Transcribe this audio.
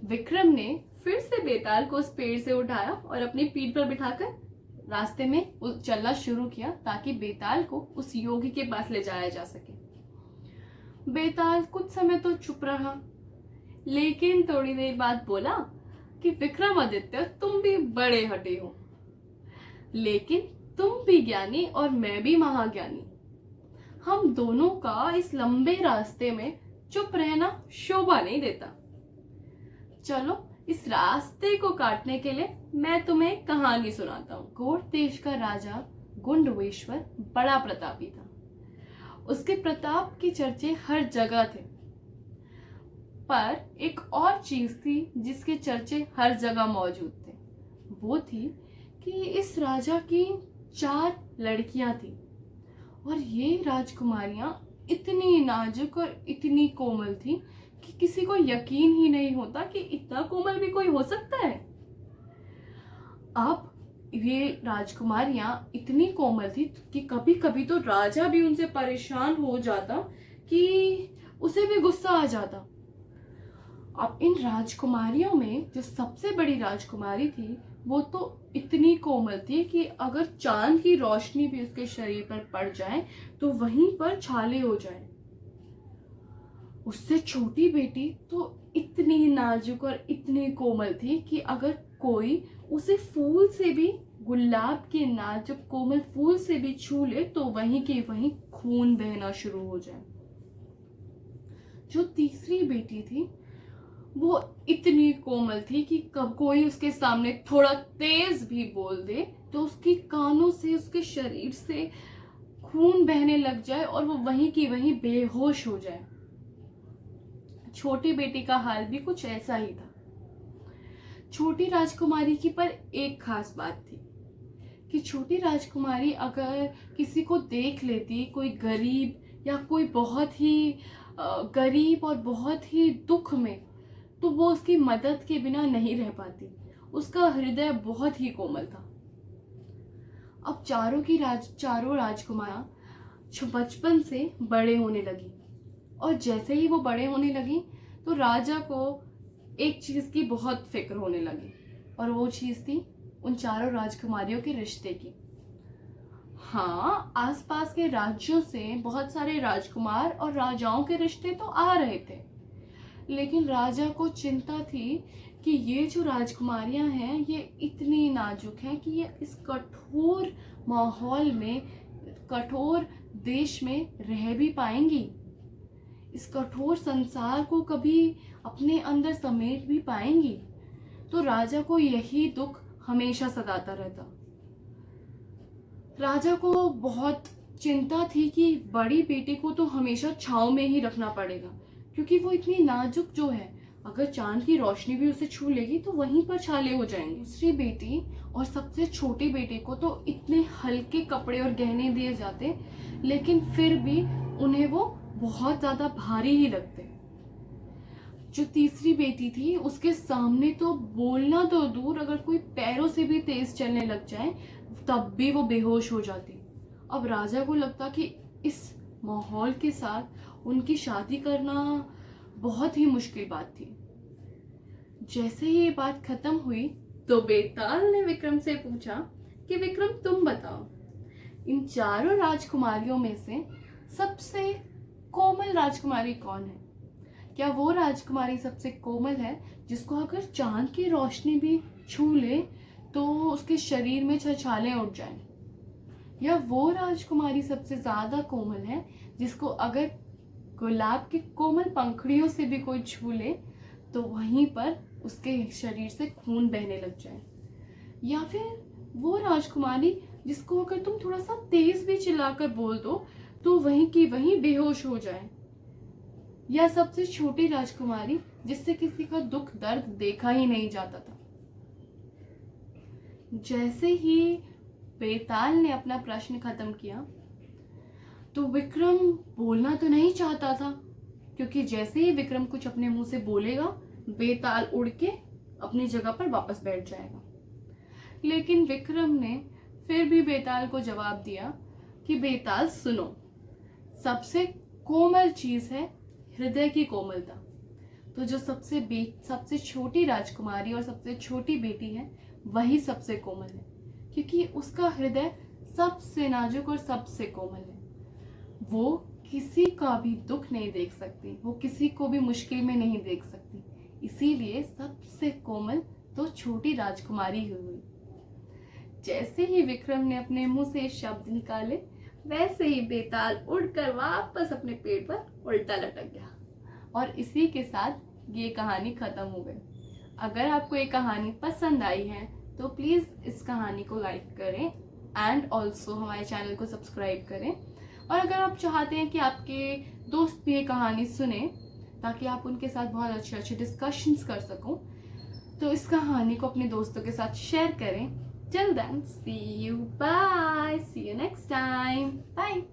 विक्रम ने फिर से बेताल को उस पेड़ से उठाया और अपनी पीठ पर बिठाकर रास्ते में चलना शुरू किया ताकि बेताल को उस योगी के पास ले जाया जा सके। बेताल कुछ समय तो चुप रहा, लेकिन थोड़ी देर बाद बोला कि विक्रमादित्य, तुम भी बड़े हटे हो, लेकिन तुम भी ज्ञानी और मैं भी महाज्ञानी। हम दोनों का इस लंबे रास्ते में चुप रहना शोभा नहीं देता। चलो इस रास्ते को काटने के लिए मैं तुम्हें एक कहानी सुनाता हूँ। गोड देश का राजा गुंडवेश्वर बड़ा प्रतापी था। उसके प्रताप की चर्चे हर जगह थे, पर एक और चीज थी जिसके चर्चे हर जगह मौजूद थे। वो थी कि इस राजा की 4 लड़कियां थी और ये राजकुमारियां इतनी नाजुक और इतनी कोमल थी कि किसी को यकीन ही नहीं होता कि इतना कोमल भी कोई हो सकता है। अब ये राजकुमारियां इतनी कोमल थी कि कभी कभी तो राजा भी उनसे परेशान हो जाता कि उसे भी गुस्सा आ जाता। अब इन राजकुमारियों में जो सबसे बड़ी राजकुमारी थी वो तो इतनी कोमल थी कि अगर चांद की रोशनी भी उसके शरीर पर पड़ जाए तो वहीं पर छाले हो जाए। उससे छोटी बेटी तो इतनी नाजुक और इतनी कोमल थी कि अगर कोई उसे फूल से भी, गुलाब के नाजुक कोमल फूल से भी छू ले तो वहीं के वहीं खून बहना शुरू हो जाए। जो तीसरी बेटी थी वो इतनी कोमल थी कि कब कोई उसके सामने थोड़ा तेज भी बोल दे तो उसकी कानों से, उसके शरीर से खून बहने लग जाए और वो वहीं की वहीं बेहोश हो जाए। छोटी बेटी का हाल भी कुछ ऐसा ही था। छोटी राजकुमारी की पर एक खास बात थी कि छोटी राजकुमारी अगर किसी को देख लेती, कोई गरीब या कोई बहुत ही गरीब और बहुत ही दुख में, तो वो उसकी मदद के बिना नहीं रह पाती। उसका हृदय बहुत ही कोमल था। अब चारों राजकुमार बचपन से बड़े होने लगी और जैसे ही वो बड़े होने लगी तो राजा को एक चीज की बहुत फिक्र होने लगी और वो चीज थी उन चारों राजकुमारियों के रिश्ते की। हाँ, आसपास के राज्यों से बहुत सारे राजकुमार और राजाओं के रिश्ते तो आ रहे थे, लेकिन राजा को चिंता थी कि ये जो राजकुमारियां हैं ये इतनी नाजुक हैं कि ये इस कठोर माहौल में, कठोर देश में रह भी पाएंगी, इस कठोर संसार को कभी अपने अंदर समेट भी पाएंगी। तो राजा को यही दुख हमेशा सताता रहता। राजा को बहुत चिंता थी कि बड़ी बेटी को तो हमेशा छांव में ही रखना पड़ेगा, क्योंकि वो इतनी नाजुक जो है, अगर चांद की रोशनी भी उसे छू लेगी तो वहीं पर छाले हो जाएंगे। दूसरी बेटी और सबसे छोटी बेटी को तो इतने हल्के कपड़े और गहने दिए जाते, लेकिन फिर भी उन्हें वो बहुत ज्यादा भारी ही लगते। जो तीसरी बेटी थी उसके सामने तो बोलना तो दूर, अगर कोई पैरों से भी तेज चलने लग जाए तब भी वो बेहोश हो जाती। अब राजा को लगता कि इस माहौल के साथ उनकी शादी करना बहुत ही मुश्किल बात थी। जैसे ही ये बात खत्म हुई तो बेताल ने विक्रम से पूछा कि विक्रम, तुम बताओ, इन चारों राजकुमारियों में से सबसे कोमल राजकुमारी कौन है? क्या वो राजकुमारी सबसे कोमल है जिसको अगर चांद की रोशनी भी छू ले तो उसके शरीर में छछाले उठ जाएं? या वो राजकुमारी सबसे ज्यादा कोमल है जिसको अगर गुलाब के कोमल पंखड़ियों से भी कोई छू ले तो वहीं पर उसके शरीर से खून बहने लग जाए? या फिर वो राजकुमारी जिसको अगर तुम थोड़ा सा तेज भी चिल्लाकर बोल दो तो वहीं की वहीं बेहोश हो जाए? या सबसे छोटी राजकुमारी जिससे किसी का दुख दर्द देखा ही नहीं जाता था? जैसे ही बेताल ने अपना प्रश्न खत्म किया तो विक्रम बोलना तो नहीं चाहता था, क्योंकि जैसे ही विक्रम कुछ अपने मुंह से बोलेगा बेताल उड़ के अपनी जगह पर वापस बैठ जाएगा। लेकिन विक्रम ने फिर भी बेताल को जवाब दिया कि बेताल सुनो, सबसे कोमल चीज है हृदय की कोमलता। तो जो सबसे छोटी राजकुमारी और सबसे छोटी बेटी है वही सबसे कोमल है, क्योंकि उसका हृदय सबसे नाजुक और सबसे कोमल है। वो किसी का भी दुख नहीं देख सकती, वो किसी को भी मुश्किल में नहीं देख सकती, इसीलिए सबसे कोमल तो छोटी राजकुमारी ही हुई। जैसे ही विक्रम ने अपने मुंह से शब्द निकाले, वैसे ही बेताल उड़कर वापस अपने पेड़ पर उल्टा लटक गया। और इसी के साथ ये कहानी खत्म हो गई। अगर आपको ये कहानी पसंद आई है तो प्लीज़ इस कहानी को लाइक करें एंड ऑल्सो हमारे चैनल को सब्सक्राइब करें। और अगर आप चाहते हैं कि आपके दोस्त भी ये कहानी सुने ताकि आप उनके साथ बहुत अच्छे अच्छे डिस्कशंस कर सको, तो इस कहानी को अपने दोस्तों के साथ शेयर करें। Till then, see you. Bye. See you next time. Bye.